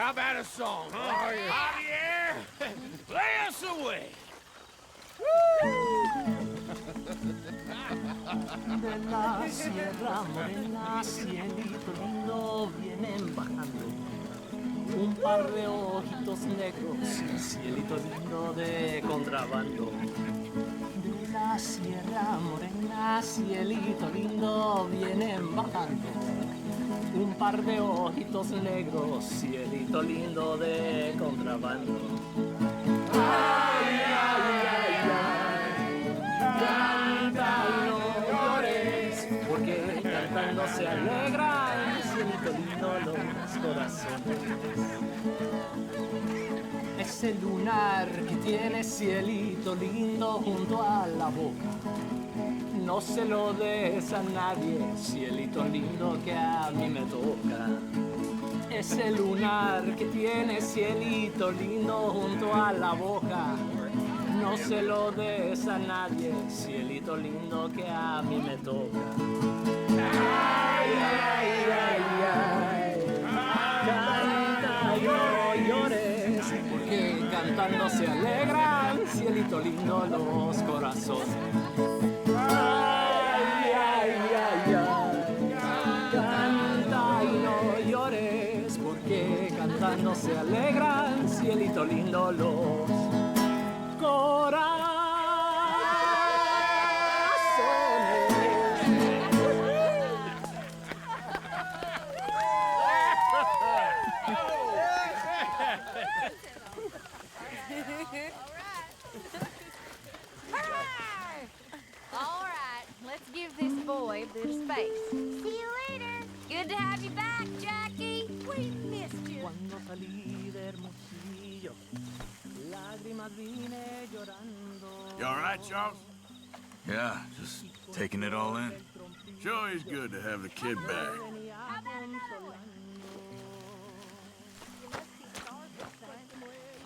how about a song, huh? Javier, play us away. De la Sierra Morena, cielito lindo, vienen bajando un par de ojitos negros, cielito lindo de contrabando. De la Sierra Morena, cielito lindo, vienen bajando un par de ojitos negros, cielito lindo de contrabando. Ay, ay, ay, ay, canta y no llores, porque cantando se alegran, cielito lindo los corazones. Ese lunar que tiene cielito lindo junto a la boca, no se lo des a nadie, cielito lindo que a mí me toca. Ese lunar que tiene cielito lindo junto a la boca, no se lo des a nadie, cielito lindo que a mí me toca. Ay, ay, ay, ay, canta y no llores, porque cantando se alegran, cielito lindo los corazones. Ay, ay, ay, ay, canta y no llores, porque cantando se alegran, cielito lindo los corazones. All right, let's give this boy a bit of space. See you later. Good to have you back, Jackie. We missed you. Cuando salí de Hermosillo, lágrimas vine llorando. You all right, Charles? Yeah, just taking it all in. Sure is good to have the kid back.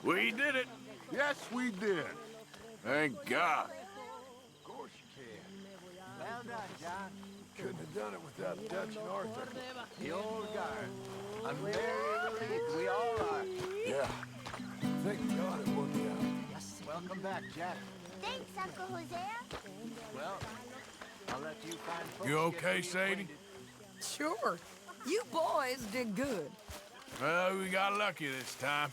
We did it. Yes, we did. Thank God. Of course you can. Well done, John. Couldn't have done it without Dutch and Arthur. The old guard. I'm very relieved we all are. Yeah. Thank God it worked out. Yes. Welcome back, Jack. Thanks, Uncle Hosea. Well, I'll let you find folks. You okay, Sadie? Sure. You boys did good. Well, we got lucky this time.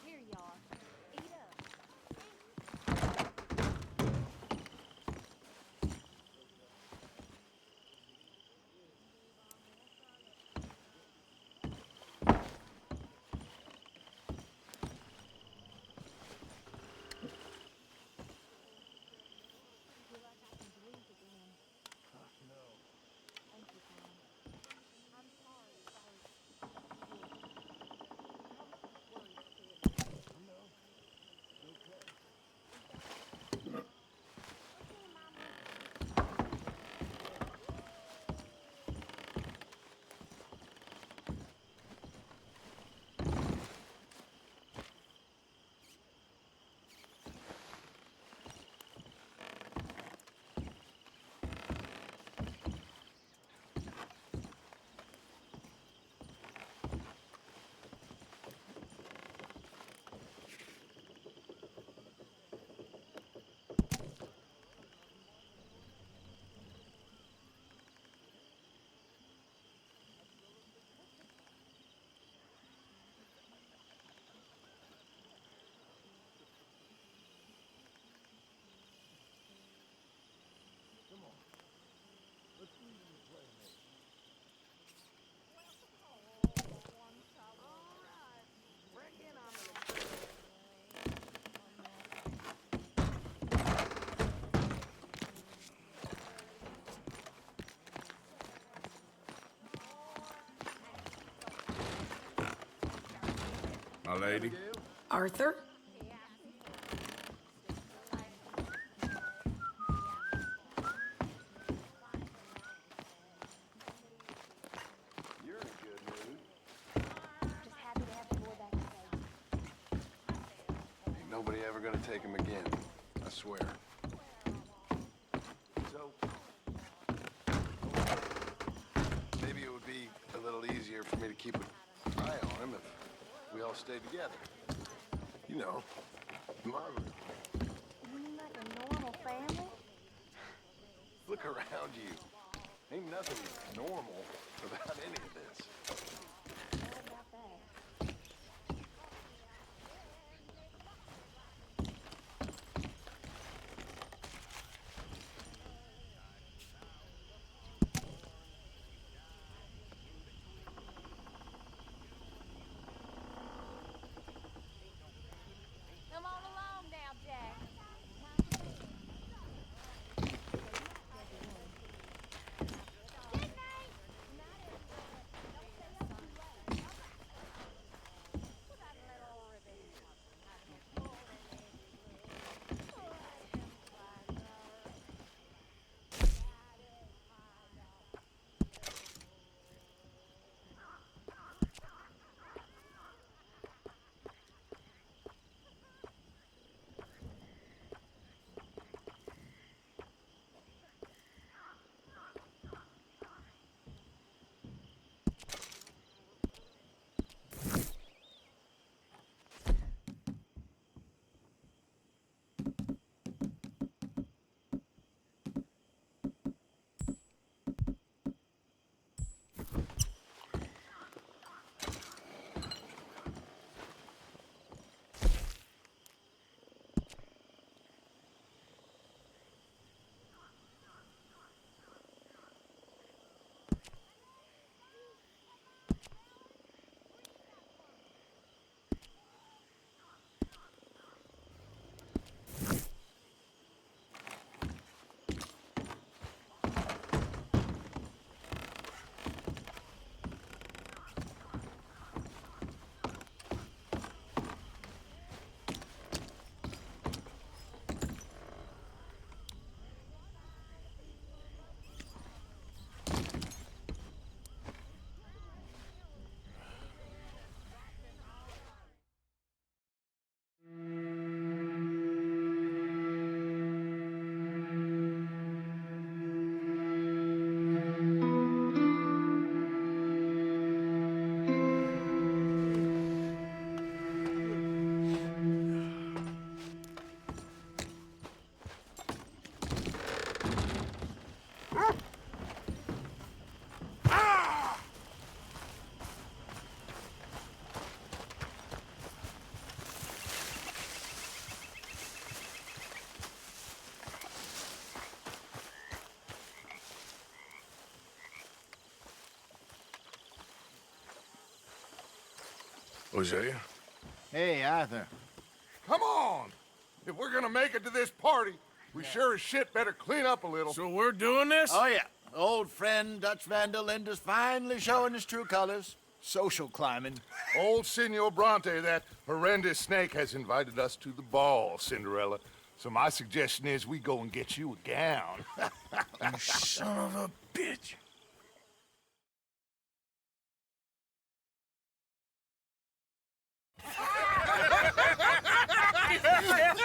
Here you are. Eat up. My lady? Arthur? You're in a good mood. nobody ever gonna take him again. I swear. So, maybe it would be a little easier for me to keep an eye on him if we all stayed together. You know, Margaret. You mean like a normal family? Look around you. Ain't nothing normal about any of this. What about that? Come on along now, Jack. Hosea? Hey, Arthur. Come on! If we're gonna make it to this party, we sure as shit better clean up a little. So we're doing this? Oh, yeah. Old friend Dutch Van der Linde's finally showing his true colors. Social climbing. Old Senor Bronte, that horrendous snake, has invited us to the ball, Cinderella. So my suggestion is we go and get you a gown. You son of a bitch.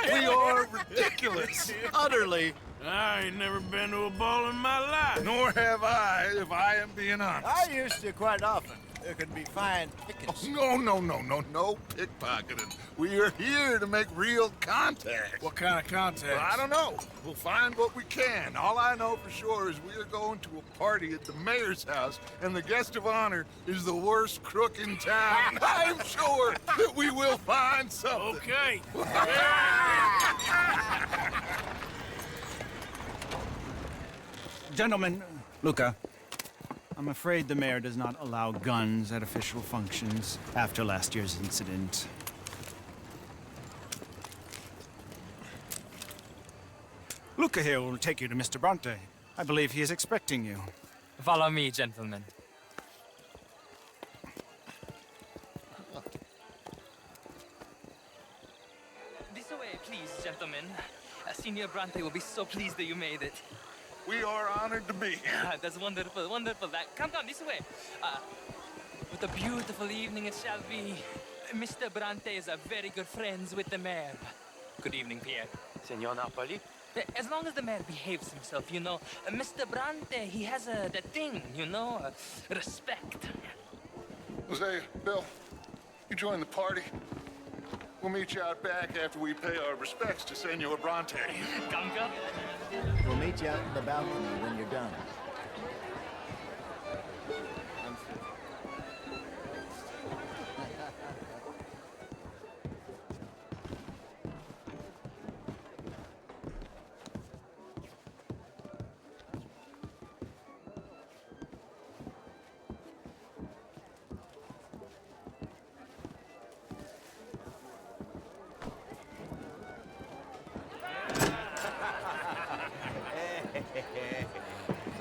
We are ridiculous. Utterly. I ain't never been to a ball in my life. Nor have I, if I am being honest. I used to quite often. There could be fine pickets. No pickpocketing. We are here to make real contact. What kind of contact? Well, I don't know. We'll find what we can. All I know for sure is we are going to a party at the mayor's house, and the guest of honor is the worst crook in town. I'm sure that we will find something. Okay. Gentlemen, Luca, I'm afraid the mayor does not allow guns at official functions after last year's incident. Luca here will take you to Mr. Bronte. I believe he is expecting you. Follow me, gentlemen. This way, please, gentlemen. Senior Bronte will be so pleased that you made it. We are honored to be here. That's wonderful, wonderful. Come, this way. What a beautiful evening it shall be. Mr. Bronte is a very good friends with the mayor. Good evening, Pierre. Senor Napoli? As long as the mayor behaves himself, you know. Mr. Bronte, he has that thing, you know, respect. Jose, Bill, you join the party. We'll meet you out back after we pay our respects to Senor Bronte. Gunga? We'll meet you out in the balcony when you're done.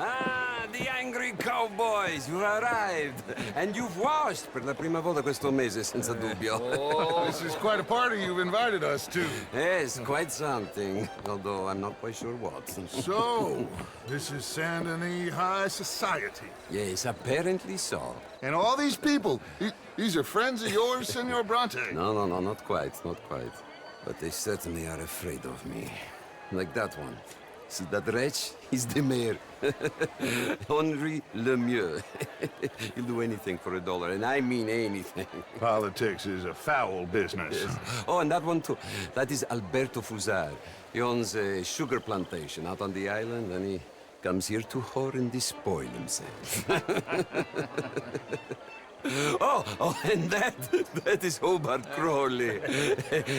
Ah, the angry cowboys, you've arrived. And you've washed per la prima volta questo mese, senza dubbio. This is quite a party you've invited us to. Yes, quite something. Although I'm not quite sure what. So, this is Saint Denis High Society. Yes, apparently so. And all these people, these are friends of yours, Senor Bronte? No, not quite, not quite. But they certainly are afraid of me. Like that one. See that wretch? He's the mayor. Henri Lemieux. He'll do anything for $1, and I mean anything. Politics is a foul business. Yes. Oh, and that one too. That is Alberto Fusar. He owns a sugar plantation out on the island, and he comes here to whore and despoil himself. Oh, and that is Hobart Crawley,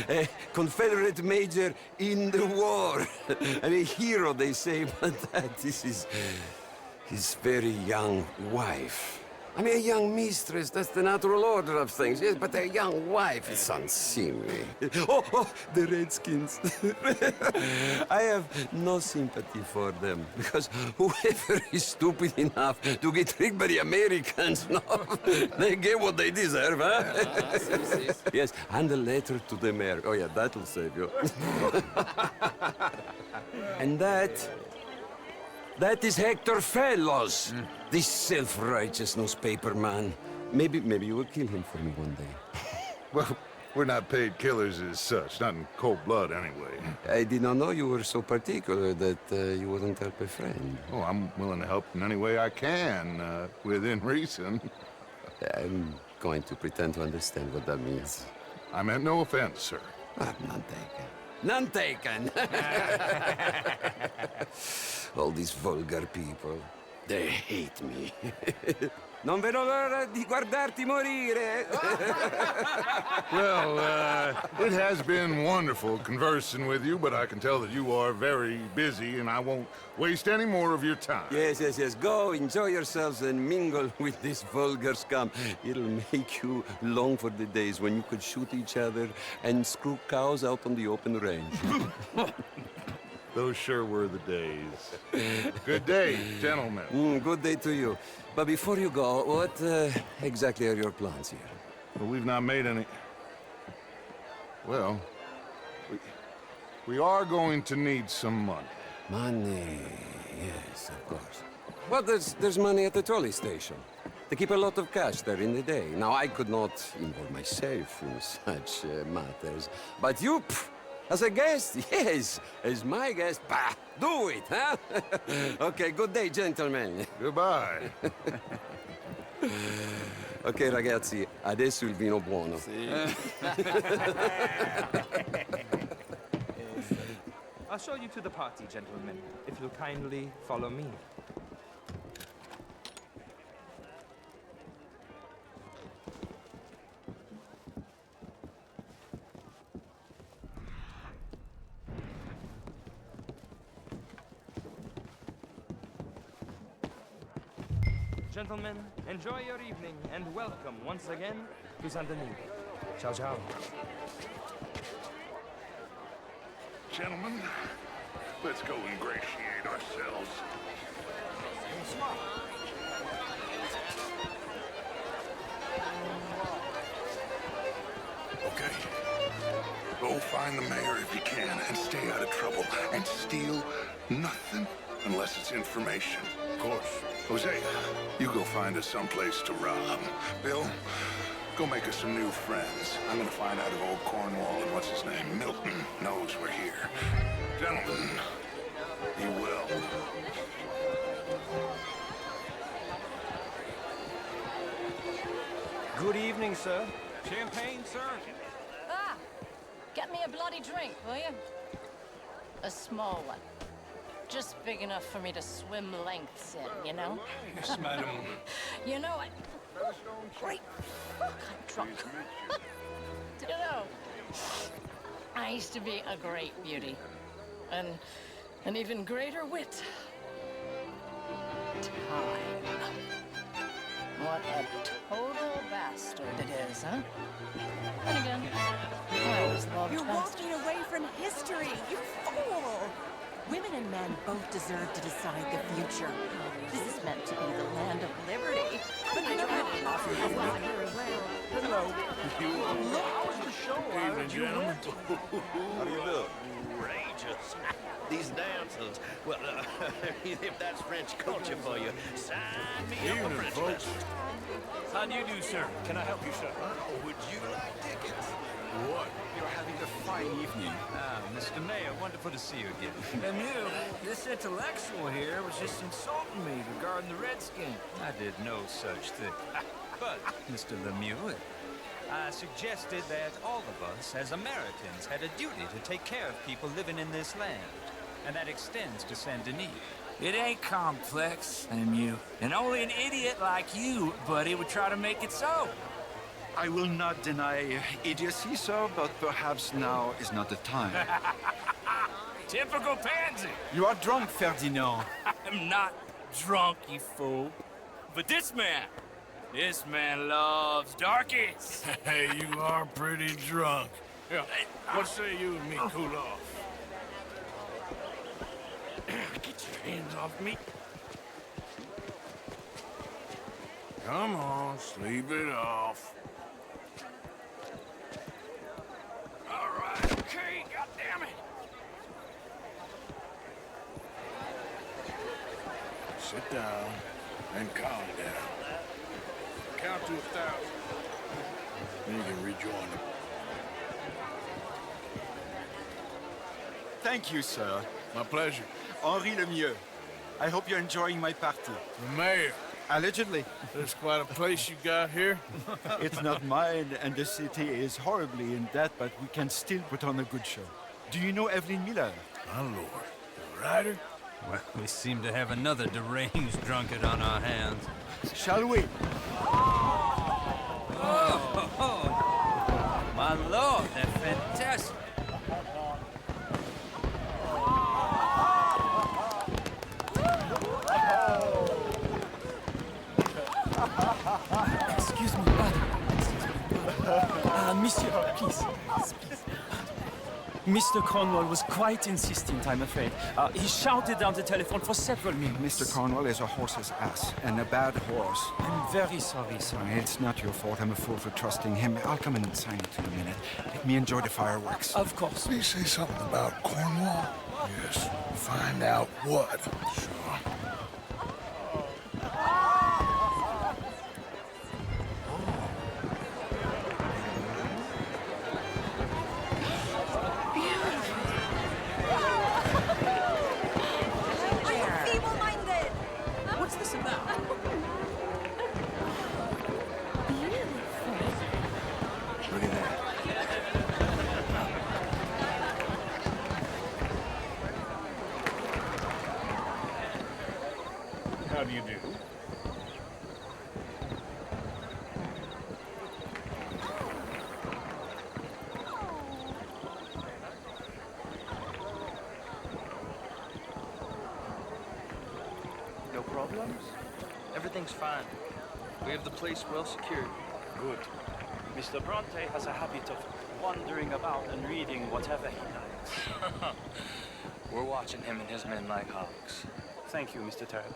a Confederate major in the war. I mean, a hero, they say, but that is his very young wife. I mean, a young mistress, that's the natural order of things, yes, but a young wife is unseemly. Oh, the Redskins. I have no sympathy for them, because whoever is stupid enough to get tricked by the Americans, no, they get what they deserve, huh? Yes, and a letter to the mayor. Oh, yeah, that'll save you. And that is Hector Fellows, this self-righteous newspaper man. Maybe you will kill him for me one day. Well, we're not paid killers as such, not in cold blood anyway. I did not know you were so particular that you wouldn't help a friend. Oh, I'm willing to help in any way I can, within reason. I'm going to pretend to understand what that means. I meant no offense, sir. None taken. None taken! All these vulgar people, they hate me. Non vedo l'ora di guardarti morire. Well, it has been wonderful conversing with you, but I can tell that you are very busy, and I won't waste any more of your time. Yes. Go, enjoy yourselves, and mingle with this vulgar scum. It'll make you long for the days when you could shoot each other and screw cows out on the open range. Those sure were the days. Good day, gentlemen. Good day to you. But before you go, what exactly are your plans here? Well, we've not made any... Well, we are going to need some money. Money, yes, of course. Well, there's money at the trolley station. They keep a lot of cash there in the day. Now, I could not involve myself in such matters. But you, as a guest, yes, as my guest, bah, do it, huh? Okay, good day, gentlemen. Goodbye. Ok, ragazzi, adesso il vino buono. I'll show you to the party, gentlemen, if you'll kindly follow me. Gentlemen, enjoy your evening and welcome once again to Saint Denis. Ciao, ciao. Gentlemen, let's go ingratiate ourselves. Okay. Go find the mayor if you can and stay out of trouble. And steal nothing unless it's information. Of course. Jose, you go find us someplace to rob. Bill, Go make us some new friends. I'm gonna find out if old Cornwall and what's his name, Milton, knows we're here. Gentlemen, be well. Good evening, sir. Champagne, sir? Ah! Get me a bloody drink, will you? A small one. Just big enough for me to swim lengths in, you know? Yes, madam. You know what? Great fuck, I'm drunk. Do you know? I used to be a great beauty. And an even greater wit. Time. What a total bastard it is, huh? And again, I always loved You're bastards. walking away from history, you fool! Women and men both deserve to decide the future. This is meant to be the land of liberty. But I don't have enough of Hello. Look, how was the show? Evening, gentlemen. How do you look? Outrageous. These dancers. Well, if that's French culture for you, sign me up for Evening, French folks. lessons. How do you do, sir? Can I help you, sir? Would you like tickets? What? You're having a fine evening. Ah, Mr. Mayor, wonderful to see you again. And you, this intellectual here was just insulting me regarding the Redskin. I did no such thing. But, Mr. Lemieux, I suggested that all of us, as Americans, had a duty to take care of people living in this land. And that extends to Saint Denis. It ain't complex, Lemieux. And only an idiot like you, buddy, would try to make it so. I will not deny idiocy, sir, but perhaps now is not the time. Typical pansy. You are drunk, Ferdinand. I'm not drunk, you fool. But this man loves darkies. Hey, you are pretty drunk. Yeah, what say you and me cool off? Get your hands off me. Come on, sleep it off. All right, okay, goddammit. Sit down and calm down. Count to 1,000. Then you can rejoin them. Thank you, sir. My pleasure. Henri Lemieux. I hope you're enjoying my party. The mayor. Allegedly. There's quite a place you got here. It's not mine, and the city is horribly in debt, but we can still put on a good show. Do you know Evelyn Miller? My lord. The writer? Well, we seem to have another deranged drunkard on our hands. Shall we? Oh, my lord, they're fantastic. Excuse me, madam. Monsieur, please. Mr. Cornwall was quite insistent, I'm afraid. He shouted down the telephone for several minutes. Mr. Cornwall is a horse's ass, and a bad horse. I'm very sorry, sir. It's not your fault. I'm a fool for trusting him. I'll come in and sign it in a minute. Let me enjoy the fireworks. Of course. Did he say something about Cornwall? Yes. Find out what. Sure. What's this about? Look at that. How do you do? No problems? Everything's fine. We have the place well secured. Good. Mr. Bronte has a habit of wandering about and reading whatever he likes. We're watching him and his men like hawks. Thank you, Mr. Terrell.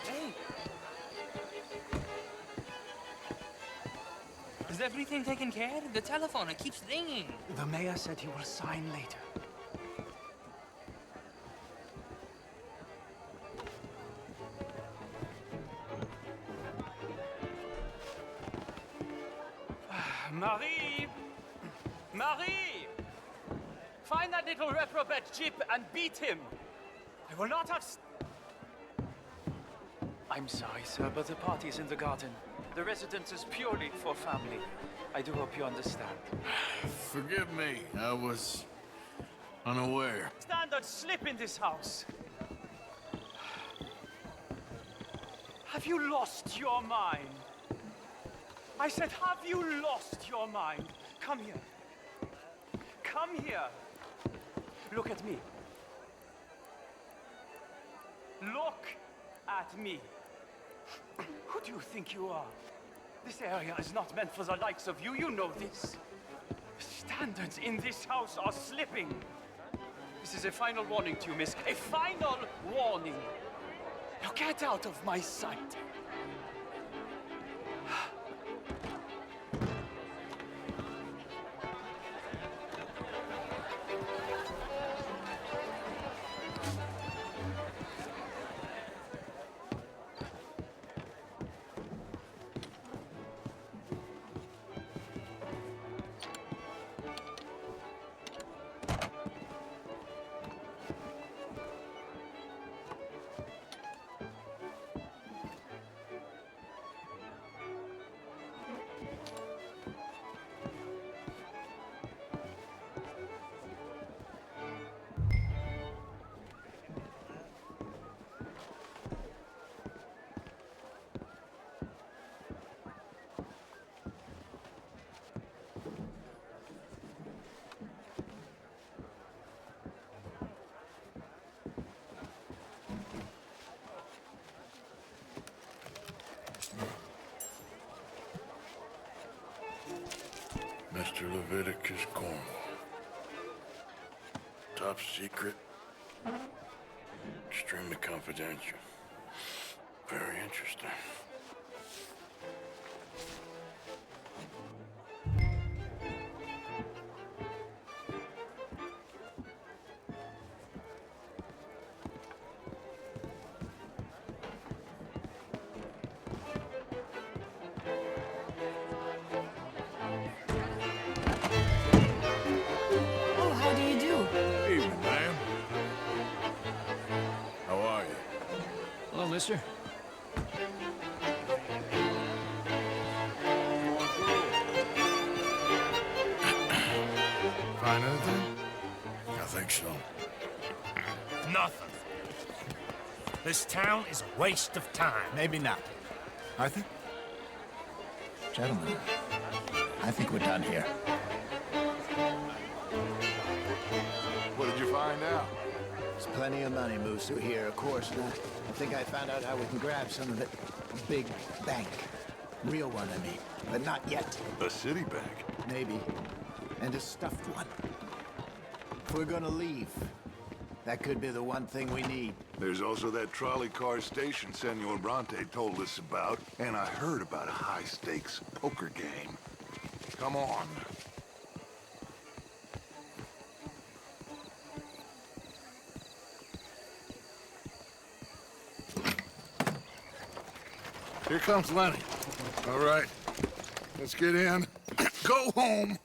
Hey! Is everything taken care of? The telephone, it keeps ringing. The mayor said he will sign later. Marie! Marie! Find that little reprobate Jip and beat him. I will not have... I'm sorry, sir, but the party is in the garden. The residence is purely for family. I do hope you understand. Forgive me. I was unaware. Standard slip in this house. Have you lost your mind? I said, have you lost your mind? Come here. Come here. Look at me. Look at me. Who do you think you are? This area is not meant for the likes of you. You know this. Standards in this house are slipping. This is a final warning to you, miss. A final warning. Now get out of my sight. Mr. Leviticus Cornwall. Top secret. Extremely confidential. Very interesting. Mister? Find anything? I think so. Nothing. This town is a waste of time. Maybe not. Arthur? Gentlemen, I think we're done here. What did you find out? There's plenty of money moves through here, of course. I think I found out how we can grab some of it. Big bank. Real one, I mean. But not yet. A city bank? Maybe. And a stuffed one. If we're gonna leave, that could be the one thing we need. There's also that trolley car station Senor Bronte told us about, and I heard about a high-stakes poker game. Come on. Here comes Lenny. All right, let's get in. Go home.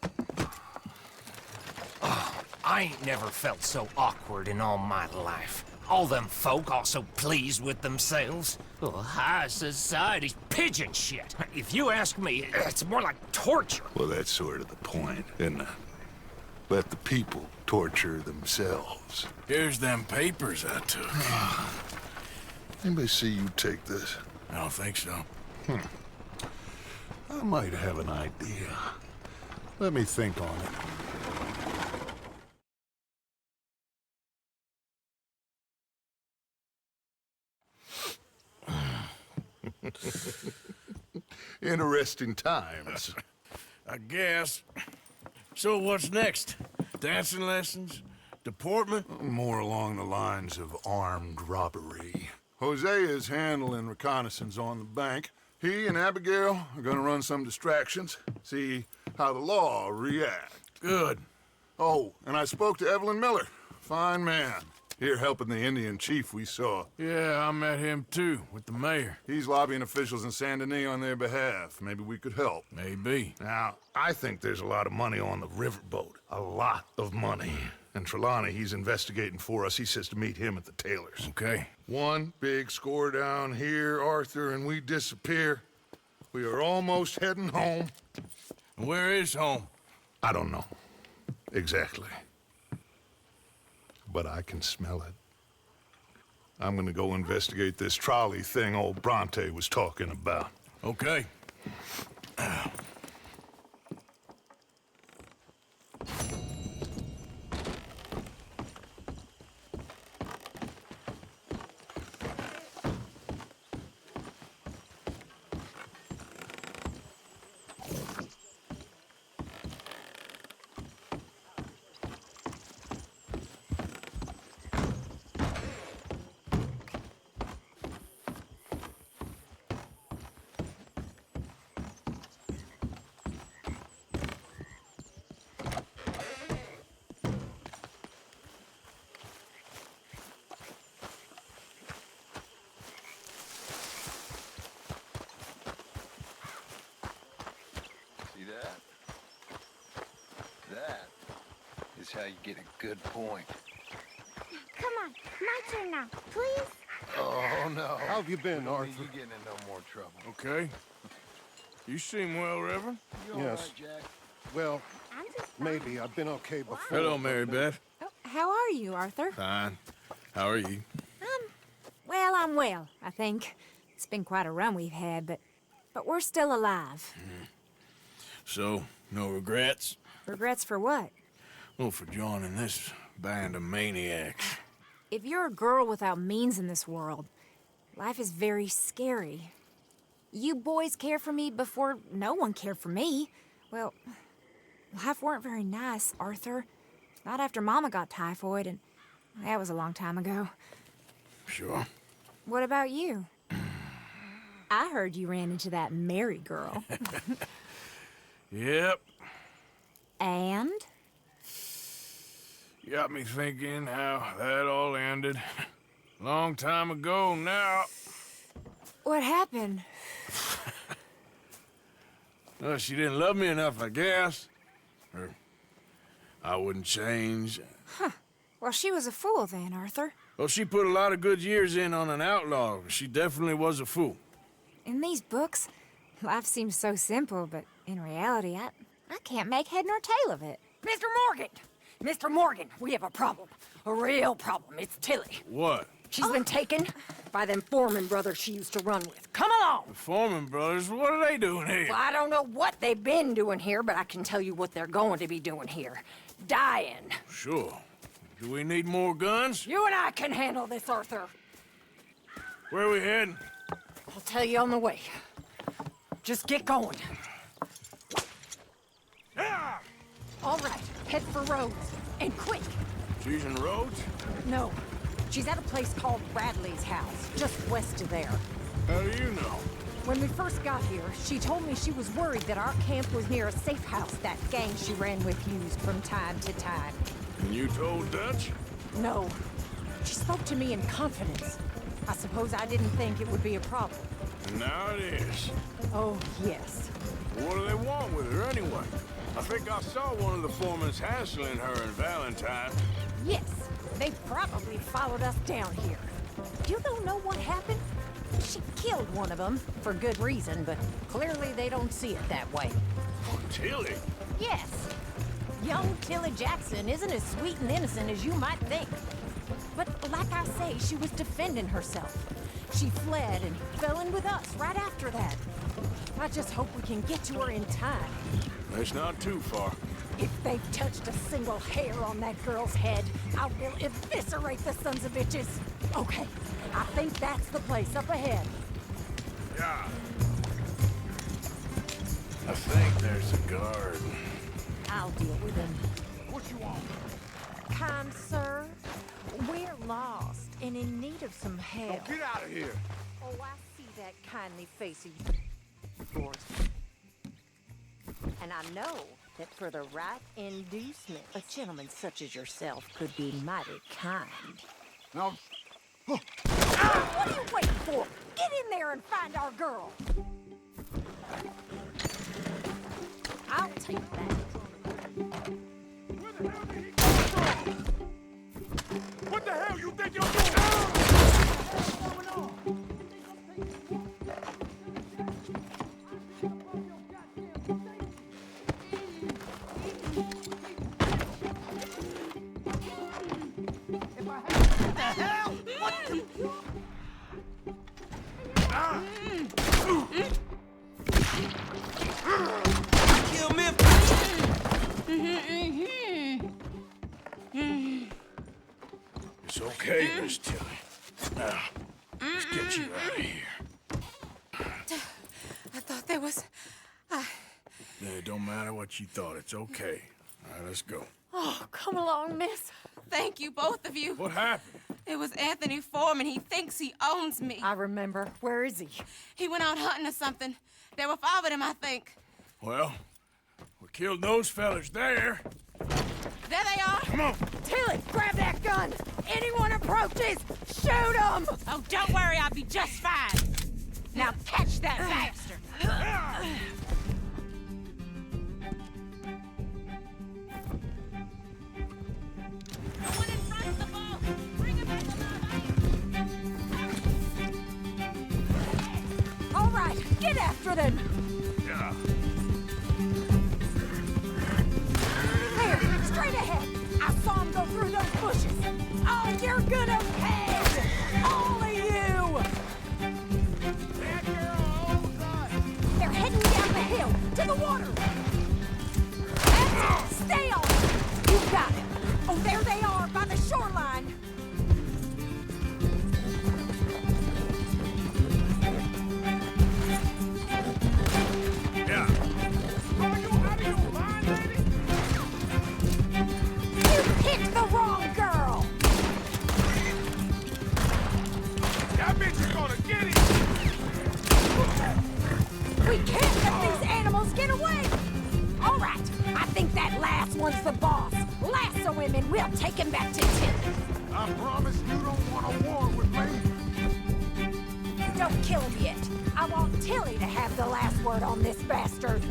Oh, I ain't never felt so awkward in all my life. All them folk all so pleased with themselves. Oh, high society's pigeon shit. If you ask me, it's more like torture. Well, that's sort of the point, isn't it? Let the people torture themselves. Here's them papers I took. Anybody see you take this? I don't think so. I might have an idea. Let me think on it. Interesting times. I guess. So what's next? Dancing lessons? Deportment? More along the lines of armed robbery. Hosea is handling reconnaissance on the bank. He and Abigail are gonna run some distractions, see how the law reacts. Good. Oh, and I spoke to Evelyn Miller. Fine man. Here helping the Indian chief we saw. Yeah, I met him too, with the mayor. He's lobbying officials in Saint Denis on their behalf. Maybe we could help. Maybe. Now, I think there's a lot of money on the riverboat. A lot of money. And Trelawney, he's investigating for us. He says to meet him at the Taylor's. Okay. One big score down here, Arthur, and we disappear. We are almost heading home. Where is home? I don't know. Exactly. But I can smell it. I'm gonna go investigate this trolley thing old Bronte was talking about. Okay. That is how you get a good point. Come on, my turn now, please. Oh, no. How have you been, Arthur? You getting in no more trouble. Okay. You seem well, Reverend. You Yes. all right, Jack? Well, I'm just maybe. I've been okay before. Hello, Mary Beth. Oh, how are you, Arthur? Fine. How are you? Well, I'm well, I think. It's been quite a run we've had, but we're still alive. So, no regrets? Regrets for what? Well, for joining this band of maniacs. If you're a girl without means in this world, life is very scary. You boys cared for me before no one cared for me. Well, life weren't very nice, Arthur. Not after Mama got typhoid, and that was a long time ago. Sure. What about you? I heard you ran into that Mary girl. Yep. And? You got me thinking how that all ended. Long time ago now. What happened? Well, she didn't love me enough, I guess. Or I wouldn't change. Huh. Well, she was a fool then, Arthur. Well, she put a lot of good years in on an outlaw. She definitely was a fool. In these books, life seems so simple, but in reality, I can't make head nor tail of it. Mr. Morgan! Mr. Morgan, we have a problem. A real problem. It's Tilly. What? She's been taken by them Foreman brothers she used to run with. Come along! The Foreman brothers? What are they doing here? Well, I don't know what they've been doing here, but I can tell you what they're going to be doing here. Dying. Sure. Do we need more guns? You and I can handle this, Arthur. Where are we heading? I'll tell you on the way. Just get going. All right, head for Rhodes. And quick. She's in Rhodes? No. She's at a place called Bradley's house, just west of there. How do you know? When we first got here, she told me she was worried that our camp was near a safe house that gang she ran with used from time to time. And you told Dutch? No. She spoke to me in confidence. I suppose I didn't think it would be a problem. And now it is. Oh, yes. What do they want with her anyway? I think I saw one of the foremans hassling her in Valentine. Yes. They probably followed us down here. You don't know what happened? She killed one of them, for good reason, but clearly they don't see it that way. Oh, Tilly? Yes. Young Tilly Jackson isn't as sweet and innocent as you might think. But like I say, she was defending herself. She fled and fell in with us right after that. I just hope we can get to her in time. It's not too far. If they've touched a single hair on that girl's head, I will eviscerate the sons of bitches. Okay, I think that's the place up ahead. Yeah. I think there's a guard. I'll deal with him. What you want? Kind sir, we're lost and in need of some help. Oh, get out of here. Oh, I see that kindly face of yours. And I know that for the right inducement, a gentleman such as yourself could be mighty kind. Now, What are you waiting for? Get in there and find our girl. I'll take that. What the hell you think you're doing? Kill me. It's okay, Miss Tilly. Now, let's get you out of here. I thought there was... It don't matter what you thought. It's okay. All right, let's go. Oh, come along, miss. Thank you, both of you. What happened? It was Anthony Foreman. He thinks he owns me. I remember. Where is he? He went out hunting or something. There were 5 of them, I think. Well, we killed those fellas there. There they are. Come on. Tilly, grab that gun. Anyone approaches, shoot them. Oh, don't worry. I'll be just fine. Now catch that bastard. All right, get after them. Yeah. There, straight ahead. I saw him go through those bushes. Oh, you're gonna pay! All of you! They're heading down the hill, to the water. That's it, stay on it. You got it. Oh, there they are, by the shoreline. Yeah. Are you out of your mind, baby? You picked the wrong girl. That bitch is gonna get it. We can't let these animals get away! All right, I think that last one's the boss. Lasso him and we'll take him back to Tilly. I promise you don't want a war with me. Don't kill him yet. I want Tilly to have the last word on this bastard.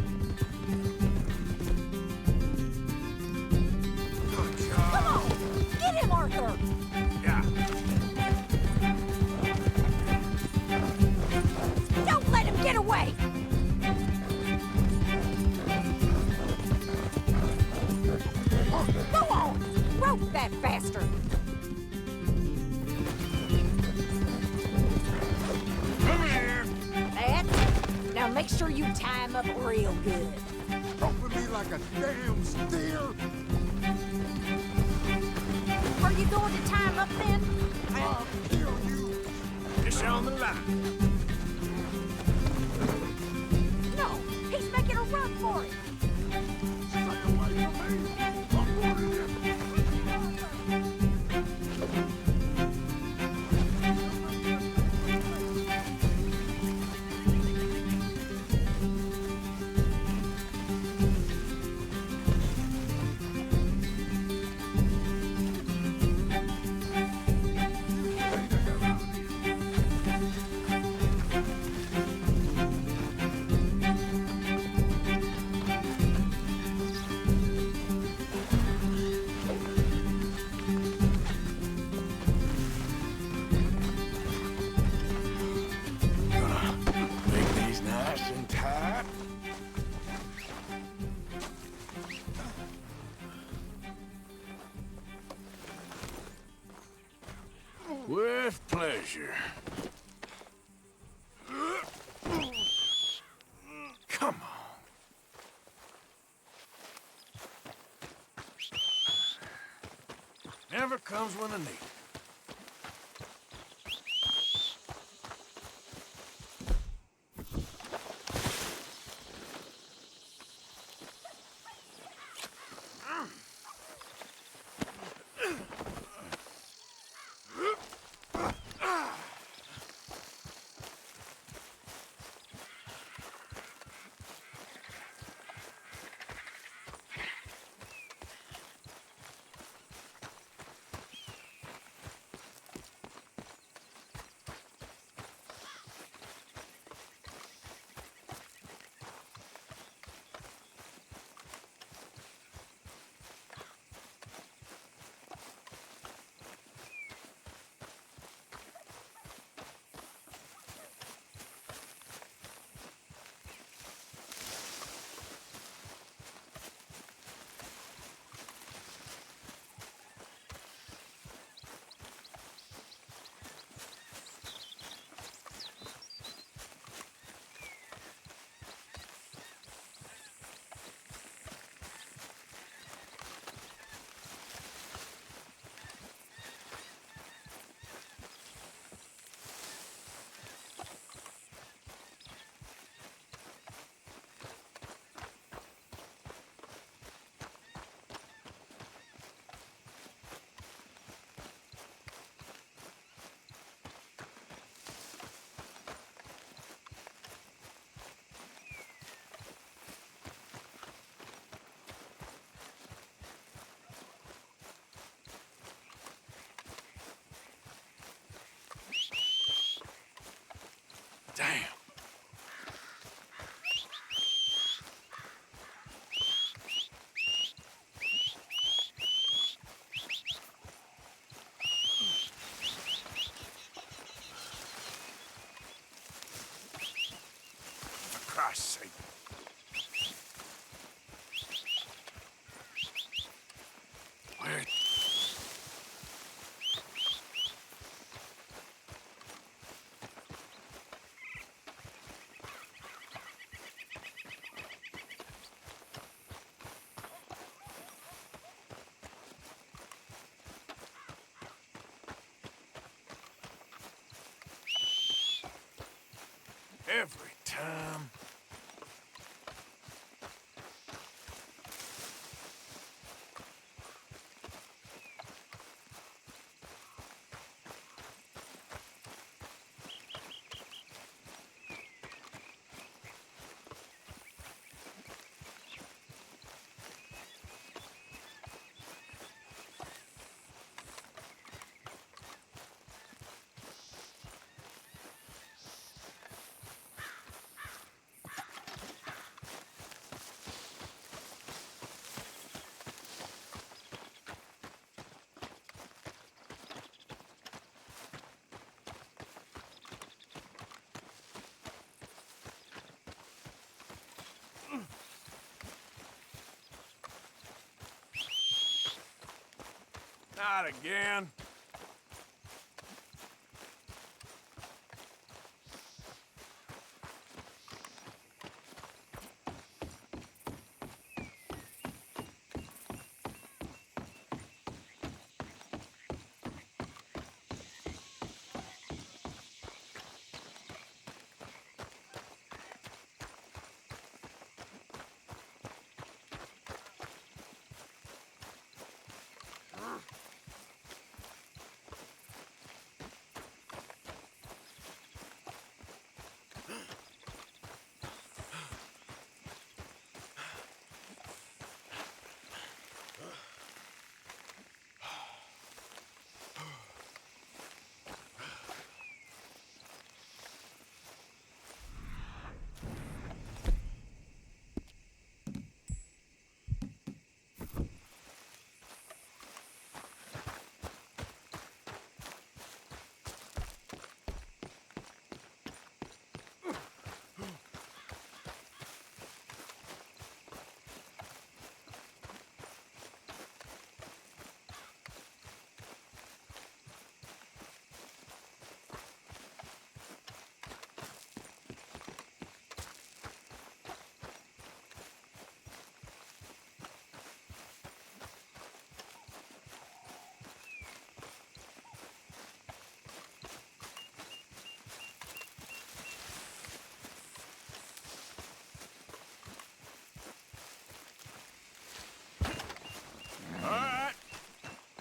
Come on, get him, Arthur! Yeah. Don't let him get away! Go on! Rope that bastard! Come here. That's it. Now make sure you tie him up real good. Roping me like a damn steer. Are you going to tie him up then? I'll kill you. It's on the line. No, he's making a run for it. Stay away from me. I'm warning you. Make these nice and tight. With pleasure. Come on. Never comes when I need it. Christ's sake. Where? Every time. Not again.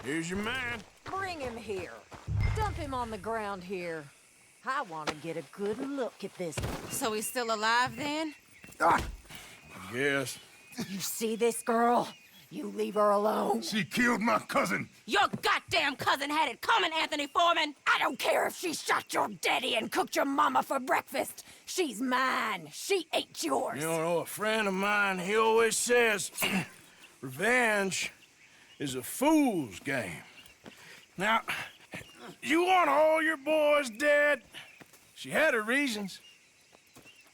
Here's your man. Bring him here. Dump him on the ground here. I want to get a good look at this. So he's still alive then? I guess. You see this girl? You leave her alone. She killed my cousin. Your goddamn cousin had it coming, Anthony Foreman! I don't care if she shot your daddy and cooked your mama for breakfast. She's mine. She ate yours. You know, a friend of mine, he always says, revenge is a fool's game. Now, you want all your boys dead? She had her reasons.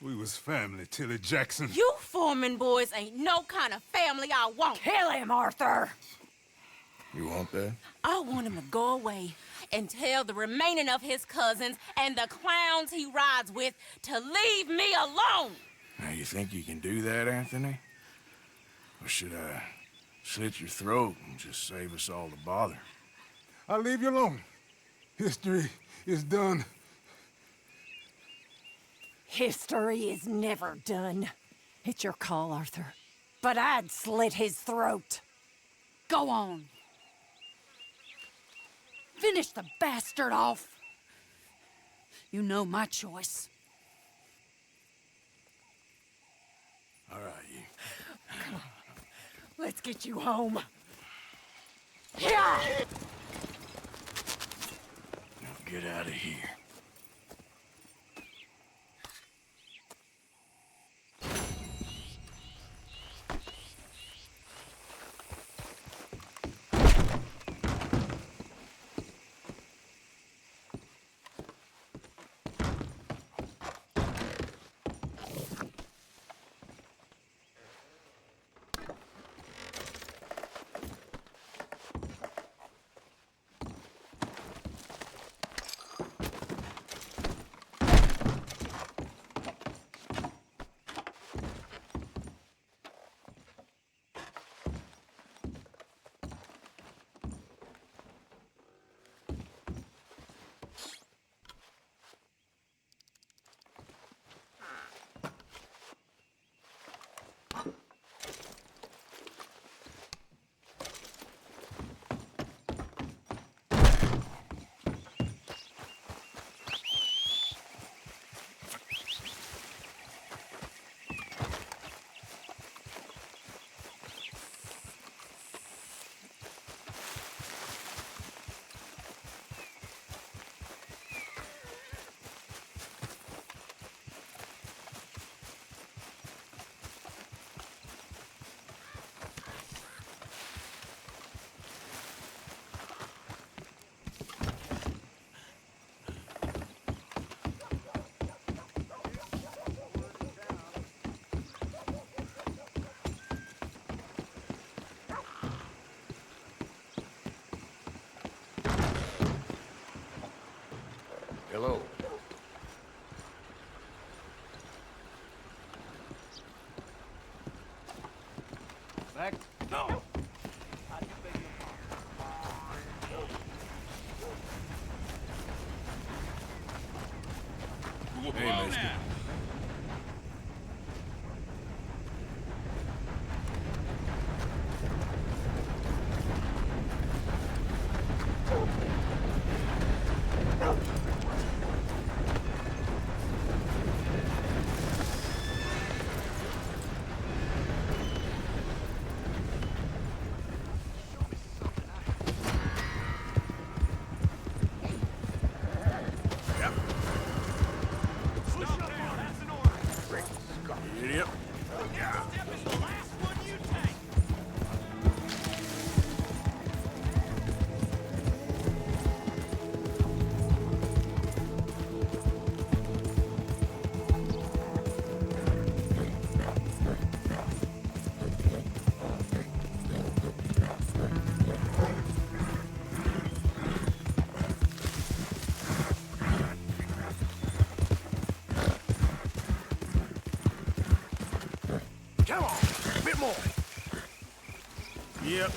We was family, Tilly Jackson. You Foreman boys ain't no kind of family I want. Kill him, Arthur! You want that? I want him to go away and tell the remaining of his cousins and the clowns he rides with to leave me alone. Now, you think you can do that, Anthony? Or should I slit your throat and just save us all the bother? I'll leave you alone. History is done. History is never done. It's your call, Arthur. But I'd slit his throat. Go on. Finish the bastard off. You know my choice. All right, you. Come on. Let's get you home. Yeah! Now get out of here. Hello. Back? No. Hey, mister. Idiot. Come on, a bit more. Yep.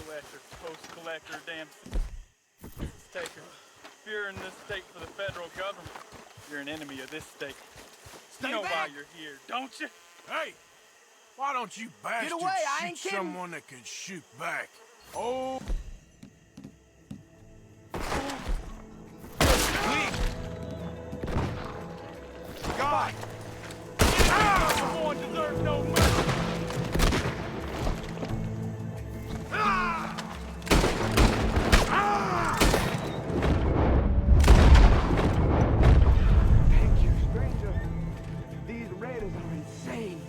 collector, post collector, damn census taker. If you're in this state for the federal government, you're an enemy of this state. Stay you know back. why you're here, don't you? Hey, why don't you bastards away, I ain't shoot kidding. someone that can shoot back? Oh. God! Someone deserves no mercy. Thank you, stranger. These raiders are insane.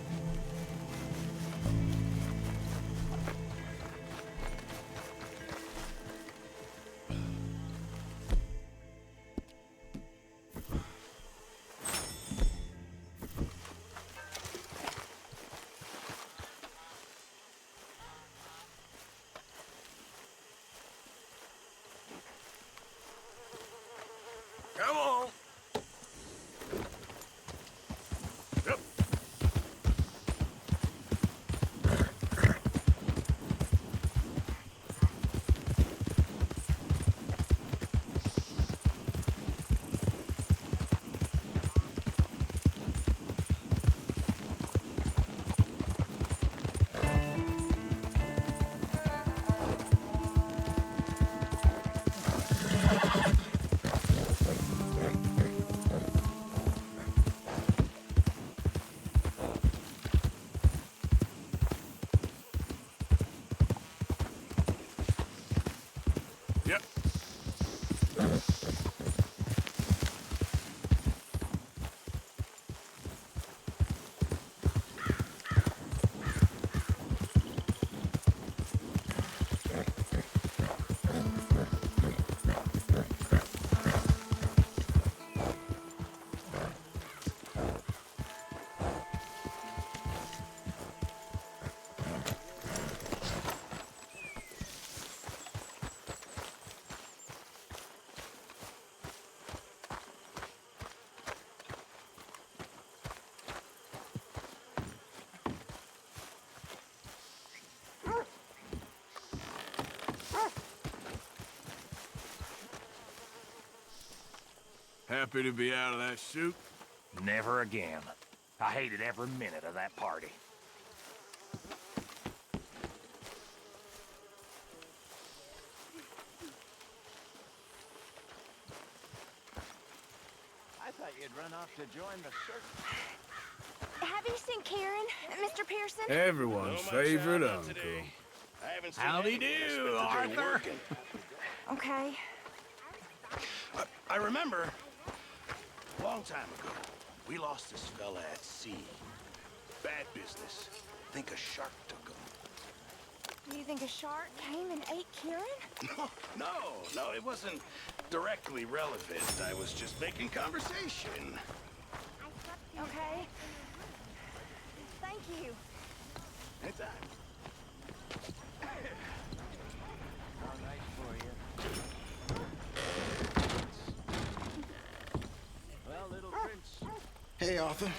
Come on. Yep. Yep. Happy to be out of that suit? Never again. I hated every minute of that party. I thought you'd run off to join the circus. Have you seen Karen, Mr. Pearson? Everyone's favorite uncle. I haven't seen Howdy anyone do, spent the day Arthur. working. Okay. I remember a long time ago, we lost this fella at sea. Bad business. Think a shark took him. Do you think a shark came and ate Kieran? No, it wasn't directly relevant. I was just making conversation. Okay. Thank you. Anytime. How nice for you. Well, little prince. Hey, Arthur.